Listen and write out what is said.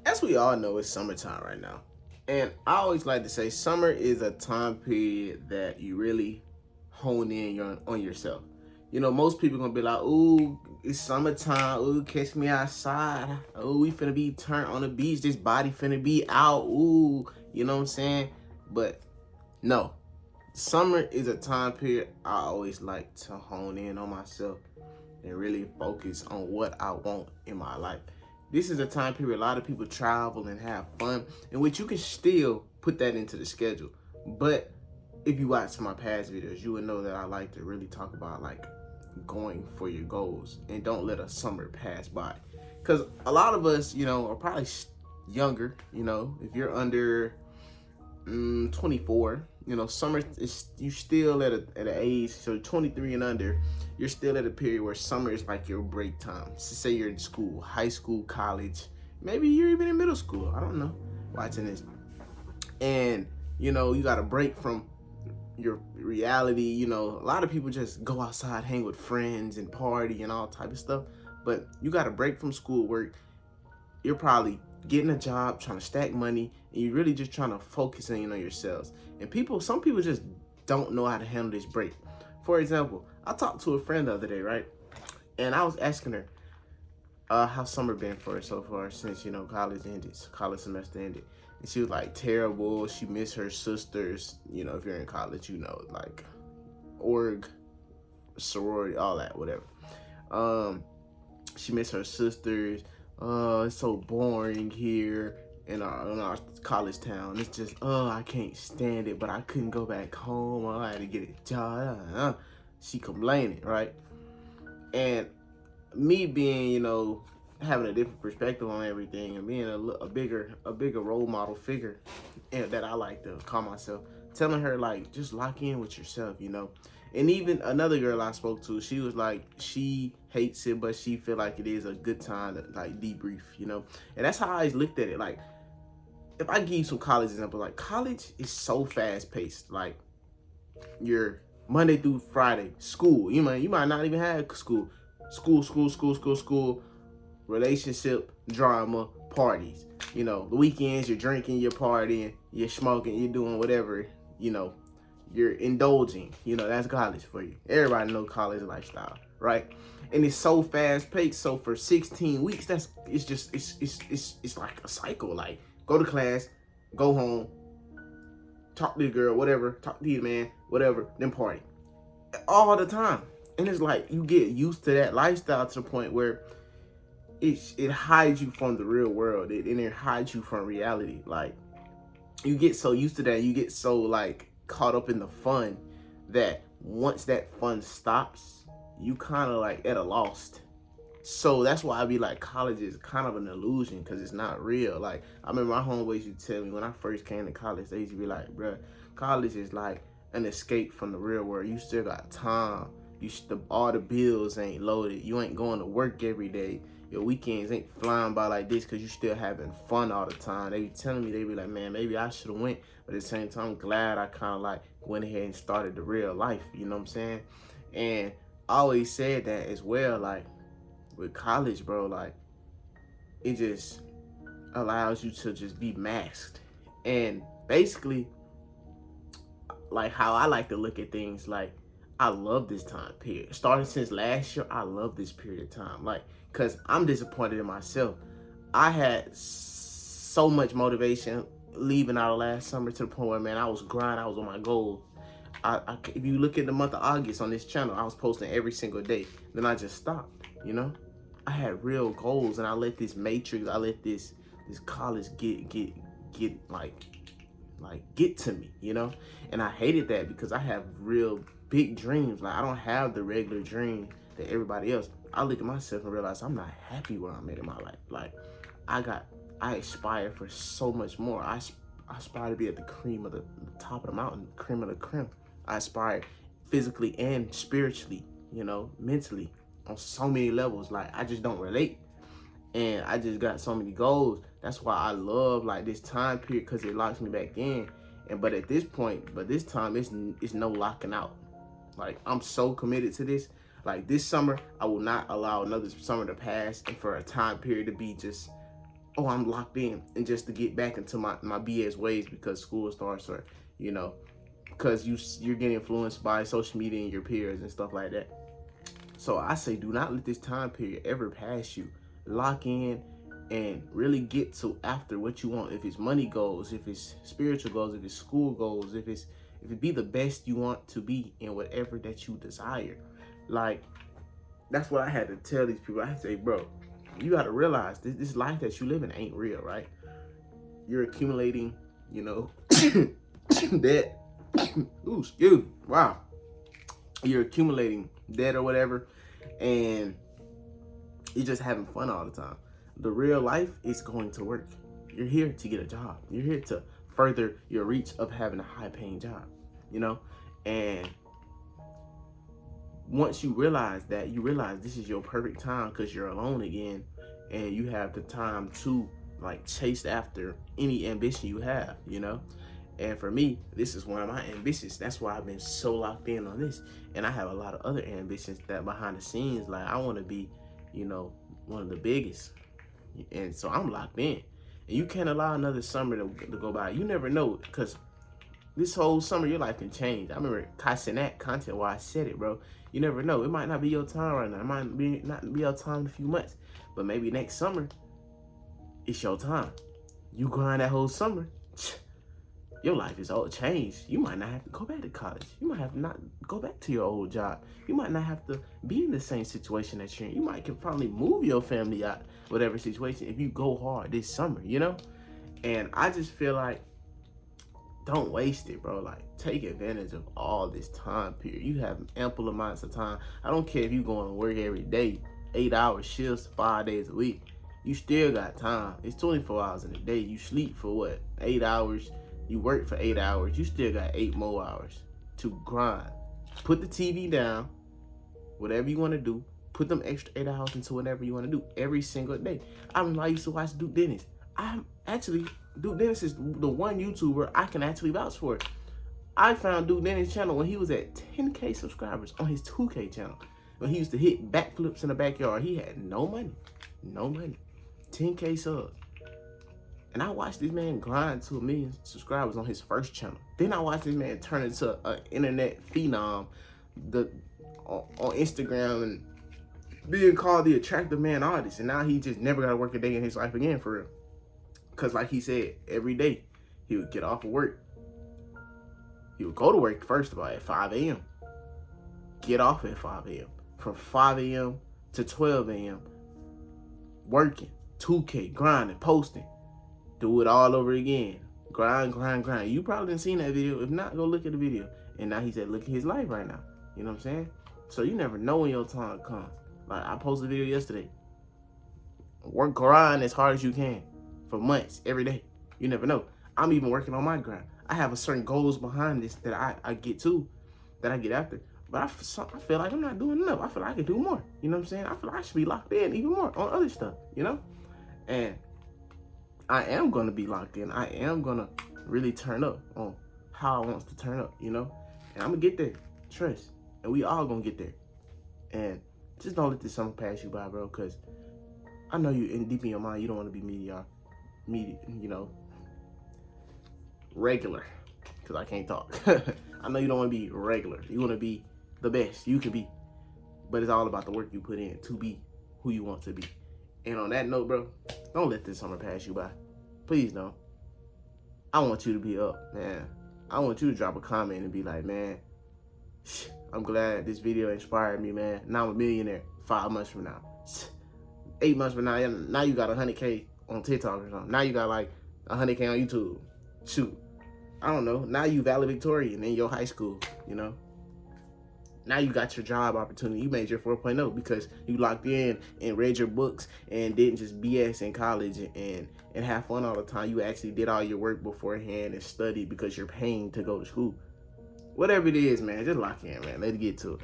As we all know, it's summertime right now. And I always like to say summer is a time period that you really hone in on yourself. You know, most people gonna be like, ooh, it's summertime, ooh, catch me outside. Ooh, we finna be turned on the beach, this body finna be out, ooh, you know what I'm saying? But no. Summer is a time period I always like to hone in on myself and really focus on what I want in my life. This is a time period a lot of people travel and have fun, in which you can still put that into the schedule. But if you watch my past videos, you would know that I like to really talk about like going for your goals and don't let a summer pass by. Because a lot of us, you know, are probably younger. You know, if you're under 24. You know, summer is you still at an age, so 23 and under, you're still at a period where summer is like your break time. So say you're in school, high school, college, maybe you're even in middle school. I don't know. Watching this, and you know you got a break from your reality. You know, a lot of people just go outside, hang with friends, and party and all type of stuff. But you got a break from school work. You're probably getting a job, trying to stack money, and you're really just trying to focus in on yourselves. And some people just don't know how to handle this break. For example, I talked to a friend the other day, right? And I was asking her how summer been for her so far since, you know, college semester ended. And she was like, terrible. She missed her sisters. You know, if you're in college, you know, like org, sorority, all that, whatever. Um, she missed her sisters. It's so boring here in our college town. It's just, I can't stand it. But I couldn't go back home. I had to get a job. She complaining, right? And me being, you know, having a different perspective on everything and being a bigger role model figure, and that I like to call myself, telling her like just lock in with yourself, you know. And even another girl I spoke to, she was like she hates it, but she feel like it is a good time to like debrief, you know. And that's how I always looked at it. Like if I give you some college examples, like college is so fast paced. Like you're Monday through Friday, school. You might not even have school. School, relationship, drama, parties. You know, the weekends you're drinking, you're partying, you're smoking, you're doing whatever, you know, you're indulging. You know, that's college for you. Everybody know college lifestyle, right? And it's so fast paced. So for 16 weeks, it's like a cycle. Like go to class, go home, talk to the girl, whatever, talk to the man, whatever, then party. All the time. And it's like you get used to that lifestyle to the point where it hides you from the real world. It hides you from reality. Like you get so used to that, you get so like caught up in the fun that once that fun stops, you kind of like at a lost. So that's why I be like, college is kind of an illusion because it's not real. Like I remember my homeboys used to tell me when I first came to college, they used to be like, bruh, college is like an escape from the real world. You still got time. All the bills ain't loaded. You ain't going to work every day. Your weekends ain't flying by like this because you still having fun all the time. They be telling me, they be like, man, maybe I should have went. But at the same time, I'm glad I kind of like went ahead and started the real life. You know what I'm saying? And I always said that as well. Like with college, bro, like it just allows you to just be masked. And basically, like how I like to look at things, like I love this time period. Starting since last year, I love this period of time. Like, cause I'm disappointed in myself. I had so much motivation leaving out of last summer to the point where, man, I was grinding. I was on my goal. If you look at the month of August on this channel, I was posting every single day. Then I just stopped. You know, I had real goals, and I let this matrix, I let this college get get to me, you know? And I hated that because I have real big dreams. Like I don't have the regular dream that everybody else. I look at myself and realize I'm not happy where I'm at in my life. Like I aspire for so much more. I aspire to be at the cream of the top of the mountain, cream of the cream. I aspire physically and spiritually, you know, mentally on so many levels. Like I just don't relate. And I just got so many goals. That's why I love like this time period because it locks me back in. And but at this point, this time it's no locking out. Like I'm so committed to this. Like this summer, I will not allow another summer to pass and for a time period to be just, oh, I'm locked in, and just to get back into my BS ways because school starts, or, you know, because you're getting influenced by social media and your peers and stuff like that. So I say, do not let this time period ever pass you. Lock in and really get to after what you want. If it's money goals, if it's spiritual goals, if it's school goals, if it be the best you want to be in whatever that you desire. Like, that's what I had to tell these people. I had to say, bro, you got to realize this life that you live in ain't real, right? You're accumulating, you know, debt. Ooh, excuse me. Wow. You're accumulating debt or whatever, and you're just having fun all the time. The real life is going to work. You're here to get a job. You're here to further your reach of having a high-paying job, you know? And once you realize that, you realize this is your perfect time because you're alone again, and you have the time to, like, chase after any ambition you have, you know? And for me, this is one of my ambitions. That's why I've been so locked in on this. And I have a lot of other ambitions that behind the scenes, like I want to be, you know, one of the biggest. And so I'm locked in. And you can't allow another summer to go by. You never know, because this whole summer, your life can change. I remember Kai Cenat content where I said it, bro. You never know. It might not be your time right now. It might not be your time in a few months. But maybe next summer, it's your time. You grind that whole summer, your life is all changed. You might not have to go back to college. You might have to not go back to your old job. You might not have to be in the same situation that you're in. You might can probably move your family out, whatever situation, if you go hard this summer, you know? And I just feel like, don't waste it, bro. Like, take advantage of all this time period. You have ample amounts of time. I don't care if you going to work every day, 8-hour shifts, 5 days a week. You still got time. It's 24 hours in a day. You sleep for what? 8 hours. You work for 8 hours. You still got 8 more hours to grind. Put the TV down, whatever you want to do. Put them extra 8 hours into whatever you want to do every single day. I remember I used to watch Duke Dennis. Duke Dennis is the one YouTuber I can actually vouch for. I found Duke Dennis' channel when he was at 10K subscribers on his 2K channel. When he used to hit backflips in the backyard, he had no money. 10K subs. And I watched this man grind to 1 million subscribers on his first channel. Then I watched this man turn into an internet phenom on Instagram and being called the attractive man artist. And now he just never got to work a day in his life again, for real. Because like he said, every day he would get off of work. He would go to work, first of all, at 5 a.m. Get off at 5 a.m. From 5 a.m. to 12 a.m. working, 2K, grinding, posting. Do it all over again. Grind. You probably didn't seen that video. If not, go look at the video. And now he's at look at his life right now. You know what I'm saying? So you never know when your time comes. Like I posted a video yesterday. Grind as hard as you can for months, every day. You never know. I'm even working on my grind. I have a certain goals behind this that I get to, that I get after. But I feel like I'm not doing enough. I feel like I can do more. You know what I'm saying? I feel like I should be locked in even more on other stuff, you know? And I am going to be locked in. I am going to really turn up on how I want to turn up, you know? And I'm going to get there. Trust. And we all going to get there. And just don't let this summer pass you by, bro, because I know you, deep in your mind, you don't want to be you know, regular, because I can't talk. I know you don't want to be regular. You want to be the best you can be. But it's all about the work you put in to be who you want to be. And on that note, bro, don't let this summer pass you by. Please don't. I want you to be up, man. I want you to drop a comment and be like, man, I'm glad this video inspired me, man. Now I'm a millionaire 5 months from now. 8 months from now you got 100K on TikTok or something. Now you got like 100K on YouTube. Shoot. I don't know. Now you valedictorian in your high school, you know? Now you got your job opportunity. You made your 4.0 because you locked in and read your books and didn't just BS in college and have fun all the time. You actually did all your work beforehand and studied because you're paying to go to school. Whatever it is, man, just lock in, man. Let's get to it.